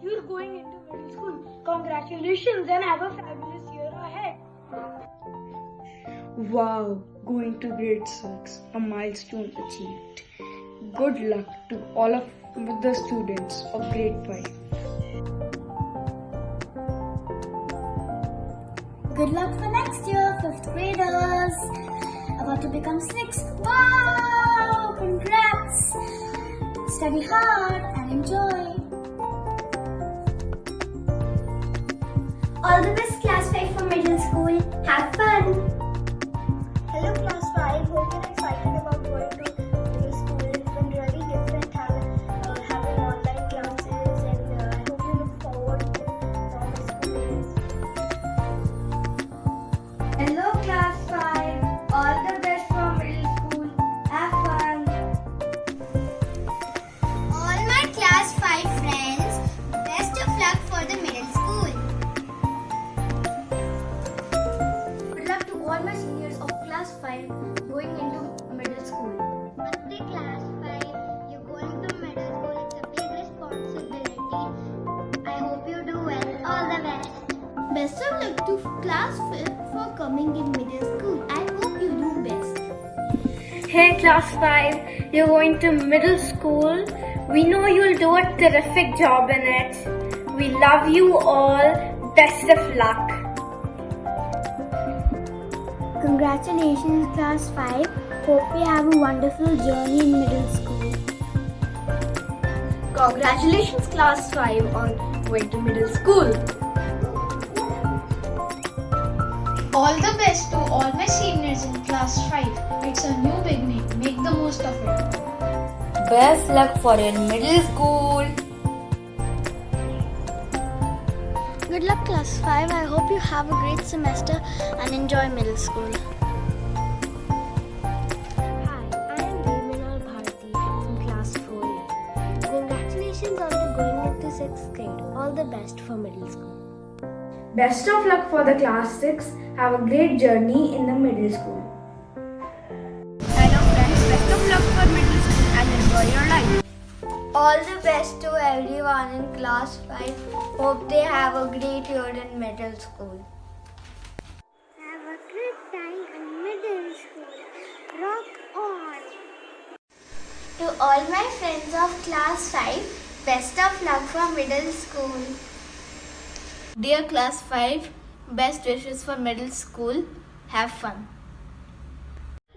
you're going into middle school. Congratulations and have a fabulous year ahead. Wow, going to grade 6, a milestone achieved. Good luck to all of the students of grade 5. Good luck for next year, 5th graders. About to become 6th. Wow! Congrats! Study hard and enjoy. All the best, class 5 for middle school. Have fun! Hello class 5, hope you're excited about going to middle school. It's been really different having online classes, and I hope you look forward to normal school. Hello, class 5. All the best for middle school. Have fun! All my class 5 friends, best of luck for the middle school. Good luck to all my seniors of class 5 going into middle school. Birthday class 5, you're going to middle school. It's a big responsibility. I hope you do well. All the best. Best of luck to class 5 for coming in middle school. I hope you do best. Hey class 5, you're going to middle school. We know you'll do a terrific job in it. We love you all. Best of luck. Congratulations, class 5. Hope you have a wonderful journey in middle school. Congratulations, class 5, on going to middle school. All the best to all my seniors in class 5. It's a new beginning. Make the most of it. Best luck for your middle school. Good luck, class 5. I hope you have a great semester and enjoy middle school. Hi, I am Devinal Bharti from class 4A. Congratulations on going into 6th grade. All the best for middle school. Best of luck for the class 6. Have a great journey in the middle school. Hello friends, best of luck for middle school and enjoy your life. All the best to everyone in class 5. Hope they have a great year in middle school. Have a great time in middle school. Rock on! To all my friends of class 5, best of luck for middle school. Dear class 5, best wishes for middle school. Have fun.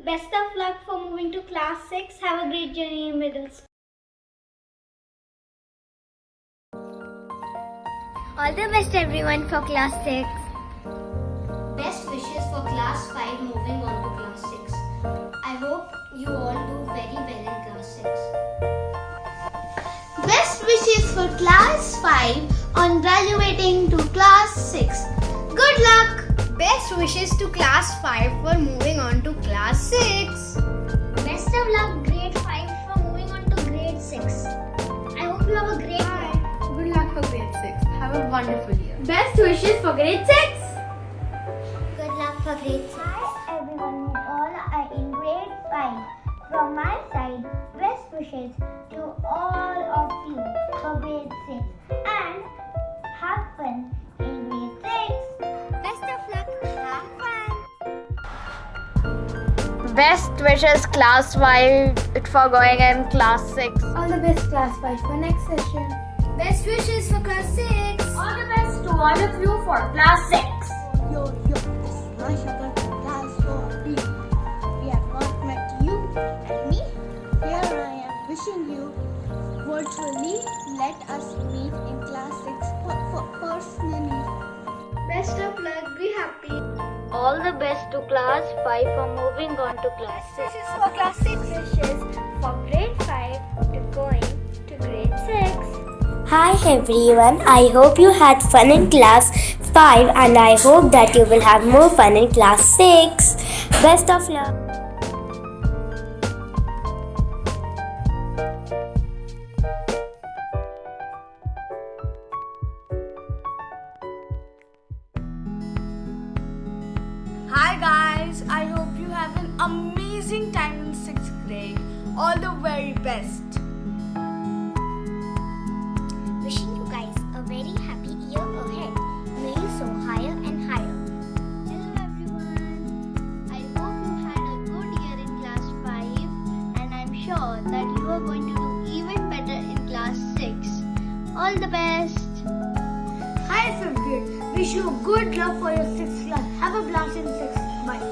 Best of luck for moving to class 6. Have a great journey in middle school. All the best everyone for class 6. Best wishes for class 5 moving on to class 6. I hope you all do very well in class 6. Best wishes for class 5 on graduating to class 6. Good luck! Best wishes to class 5 for moving on to class 6. Best of luck grade 5 for moving on to grade 6. I hope you have a great year. Good luck for grade 6. Have a wonderful year. Best wishes for grade 6. Good luck for grade 6. Hi everyone, all are in grade 5. From my side, best wishes to all of you for grade 6 and have fun in grade 6. Best of luck, have fun. Best wishes class 5 for going in class 6. All the best, class 5 for next session. Best wishes for class 6. All the best to all of you for class 6. Yo, this is Masha from class 4B. We have not met you and me. Here I am wishing you virtually. Let us meet in class 6 personally. Best of luck, be happy. All the best to class 5 for moving on to class 6. Wishes for class 6. Wishes for grade 5 to going to grade 6. Hi everyone, I hope you had fun in class 5 and I hope that you will have more fun in class 6. Best of luck. Hi guys, I hope you have an amazing time in 6th grade. All the very best. Wishing you guys a All the best. Hi 5th grade. Wish you good luck for your 6th class. Have a blast in 6th. Bye.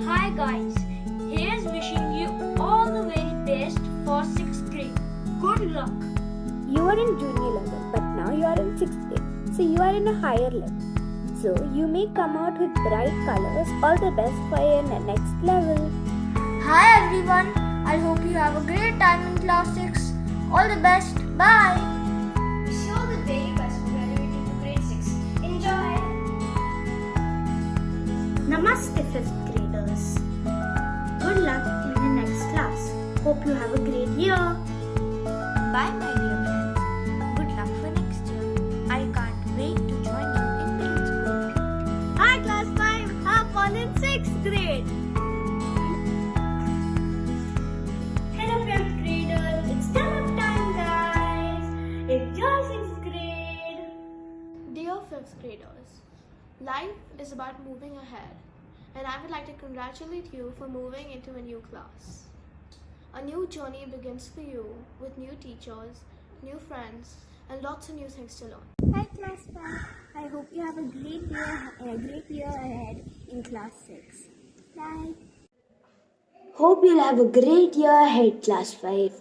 Hi guys, here's wishing you all the very best for 6th grade. Good luck. You are in junior level, but now you are in 6th grade, so you are in a higher level. So you may come out with bright colors. All the best for your next level. Hi everyone. I hope you have a great time in class 6. All the best. Bye. Wish you all the very best for graduating to grade 6. Enjoy. Namaste 5th graders. Good luck in the next class. Hope you have a great year. Bye my dear friends. Good luck for next year. I can't wait to join you in middle school. Hi class 5. Have fun in 6th grade. Hello 5th graders. It's stomach time guys. Enjoy 6th grade. Dear 5th graders, life is about moving ahead, and I would like to congratulate you for moving into a new class. A new journey begins for you with new teachers, new friends, and lots of new things to learn. Hi class 5. I hope you have a great year ahead in class 6. Bye. Hope you'll have a great year ahead, class 5.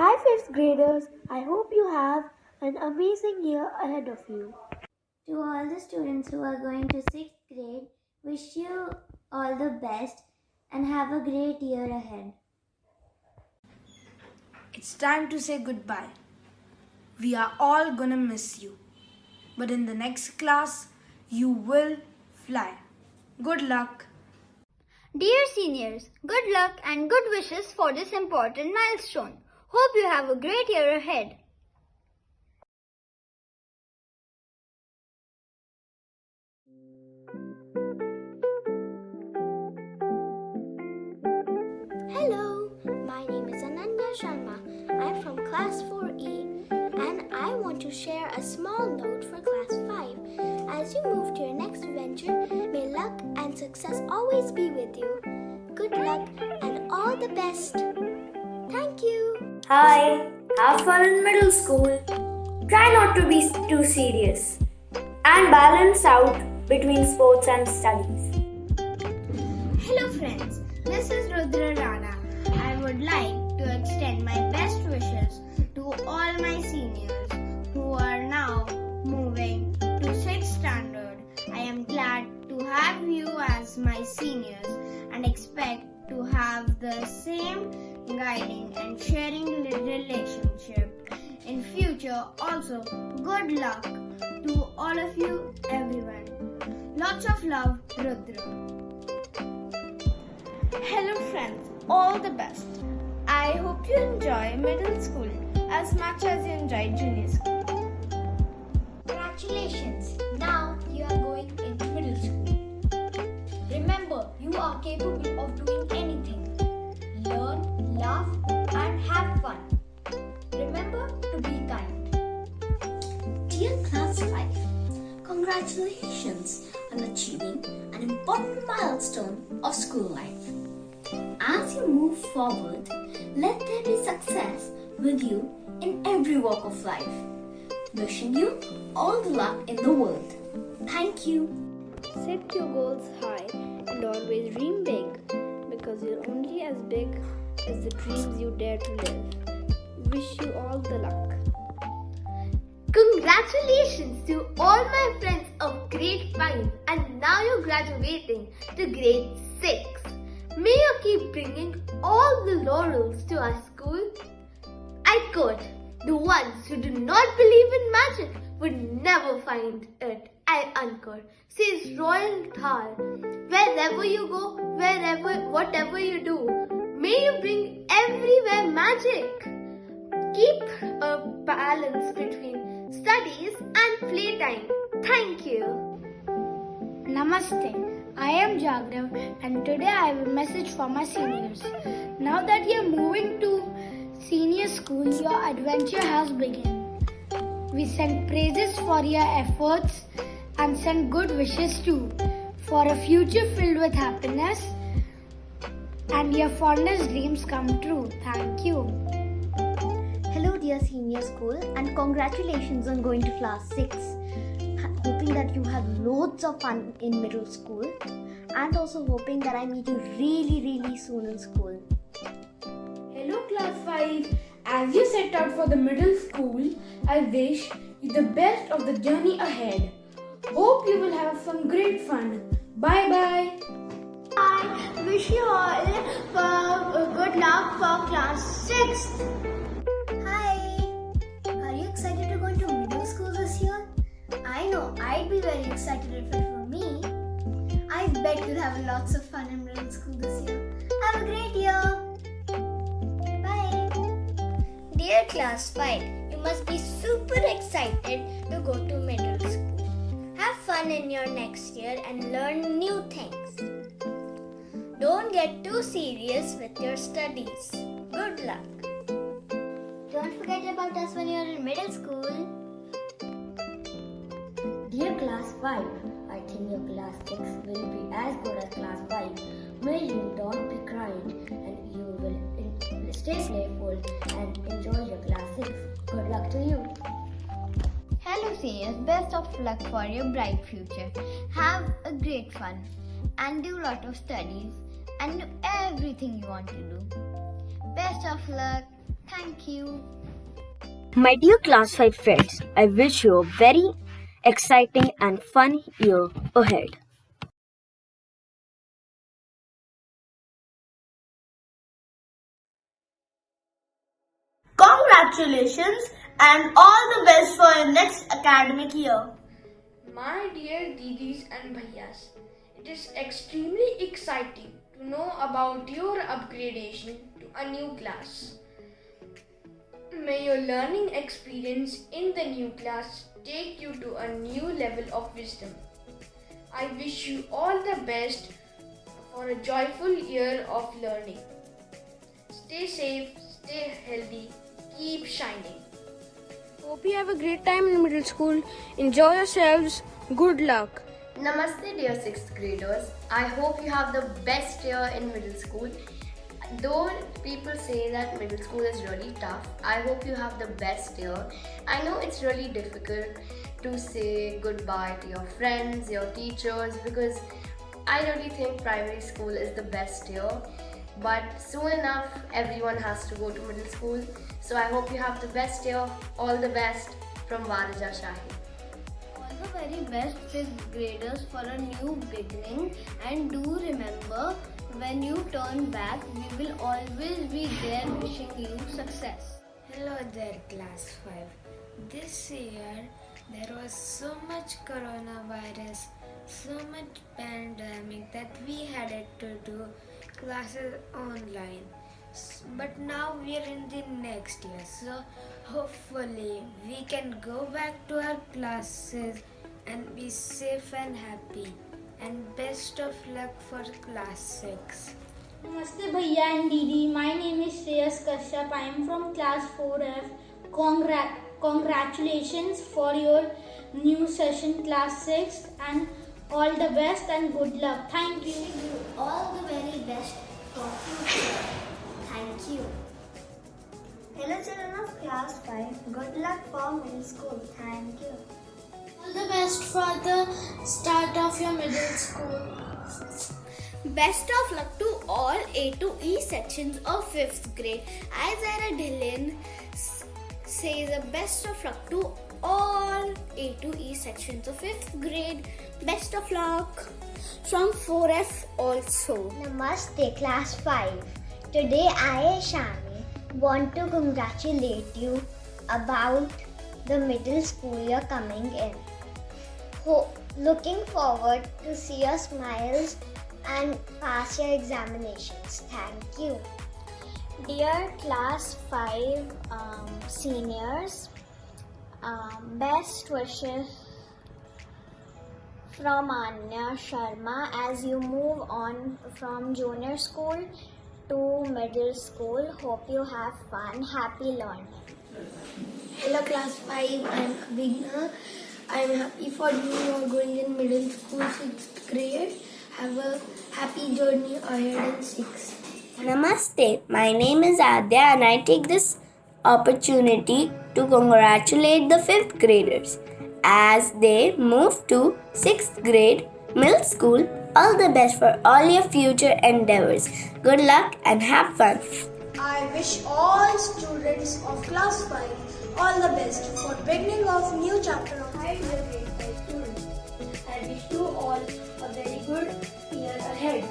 Hi 5th graders. I hope you have an amazing year ahead of you. To all the students who are going to 6th grade, wish you all the best and have a great year ahead. It's time to say goodbye. We are all gonna miss you. But in the next class, you will fly. Good luck. Dear seniors, good luck and good wishes for this important milestone. Hope you have a great year ahead. Hello, my name is Ananya Sharma. I'm from class 4E and I want to share a small note for class 5. As you move to your next venture, may luck and success always be with you. Good luck and all the best. Thank you. Hi, have fun in middle school. Try not to be too serious and balance out between sports and studies. Hello friends, this is Rudra Rana. I would like to extend my best wishes to all my seniors who are now moving to 6th standard. I am glad to have you as my seniors and expect to have the same guiding and sharing relationship in future. Also, good luck to all of you, everyone. Lots of love, Rudra. Hello friends, all the best. I hope you enjoy middle school as much as you enjoy junior school. Congratulations! Now you are going into middle school. Remember, you are capable of doing anything. Learn, laugh, and have fun. Remember to be kind. Dear Class 5, congratulations on achieving an important milestone of school life. As you move forward, let there be success with you in every walk of life. Wishing you all the luck in the world. Thank you. Set your goals high and always dream big, because you're only as big as the dreams you dare to live. Wish you all the luck. Congratulations to all my friends of grade 5 and now you're graduating to grade 6. May you keep bringing all the laurels to our school. I quote, the ones who do not believe in magic would never find it. I unquote, says Royal Thal. Wherever you go, whatever you do, may you bring everywhere magic. Keep a balance between studies and playtime. Thank you. Namaste. I am Jagrav and today I have a message for my seniors. Now that you are moving to senior school, your adventure has begun. We send praises for your efforts and send good wishes too for a future filled with happiness and your fondest dreams come true. Thank you. Hello, dear senior school, and congratulations on going to class 6. Hoping that you have loads of fun in middle school, and also hoping that I meet you really soon in school. Hello class 5. As you set out for the middle school, I wish you the best of the journey ahead. Hope you will have some great fun. Bye bye. I wish you all good luck for class 6th. Hi! Are you excited to go into middle school this year? I know I'd be very excited if it were me. I bet you'll have lots of fun in middle school this year. Have a great year! Bye! Dear class 5, you must be super excited to go to middle school. Have fun in your next year and learn new things. Don't get too serious with your studies. Good luck. Don't forget about us when you're in middle school. Dear class 5, I think your class 6 will be as good as class 5. May you don't be crying and you will stay playful and enjoy your class 6. Good luck to you. Hello seniors, best of luck for your bright future. Have a great fun and do a lot of studies and do everything you want to do. Best of luck. Thank you. My dear class 5 friends, I wish you a very exciting and fun year ahead. Congratulations and all the best for your next academic year. My dear Didis and Bhaiyas, it is extremely exciting to know about your upgradation to a new class. May your learning experience in the new class take you to a new level of wisdom. I wish you all the best for a joyful year of learning. Stay safe, stay healthy, keep shining. Hope you have a great time in middle school. Enjoy yourselves. Good luck. Namaste dear 6th graders. I hope you have the best year in middle school. Though people say that middle school is really tough, I hope you have the best year. I know it's really difficult to say goodbye to your friends, your teachers, because I really think primary school is the best year. But soon enough, everyone has to go to middle school. So I hope you have the best year. All the best from Varija Shahi. All the very best 6th graders for a new beginning, and do remember, when you turn back, we will always be there wishing you success. Hello there class 5. This year there was so much coronavirus, so much pandemic that we had to do classes online. But now we are in the next year, so hopefully we can go back to our classes and be safe and happy. And best of luck for class 6. Namaste Bhaiya and Didi. My name is Shreyas Kashyap. I am from class 4F. Congratulations for your new session class 6 and all the best and good luck. Thank you. All the very best for future. Thank you. Hello children of class 5. Good luck for middle school. Thank you. All the best for the start of your middle school. Best of luck to all A to E sections of 5th grade. Isaiah Dhillon says the best of luck to all A to E sections of 5th grade. Best of luck from 4F also. Namaste class 5. Today I, Shami, want to congratulate you about the middle school year coming in. Looking forward to see your smiles and pass your examinations. Thank you. Dear class 5 seniors, best wishes from Anya Sharma as you move on from junior school to middle school. Hope you have fun. Happy learning. Hello class 5, I am Abhigna. I am happy for you are going in middle school 6th grade. Have a happy journey ahead in 6th. Namaste, my name is Adya and I take this opportunity to congratulate the 5th graders as they move to 6th grade middle school. All the best for all your future endeavors. Good luck and have fun. I wish all students of class 5 all the best for beginning of new chapter of Hi dear grade 5 students. I wish you all a very good year ahead.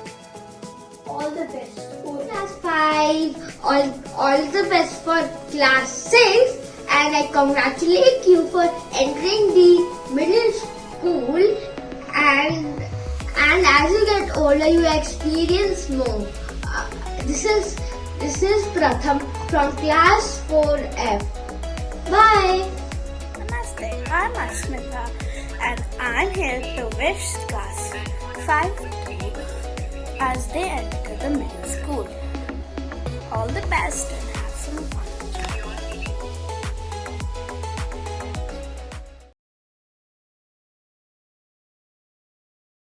All the best for Class 5, all the best for class 6, and I congratulate you for entering the middle school, and as you get older you experience more. This is Pratham from class 4F. Bye. Namaste, I'm Asmita and I'm here to wish class 5 as they enter the middle school. All the best.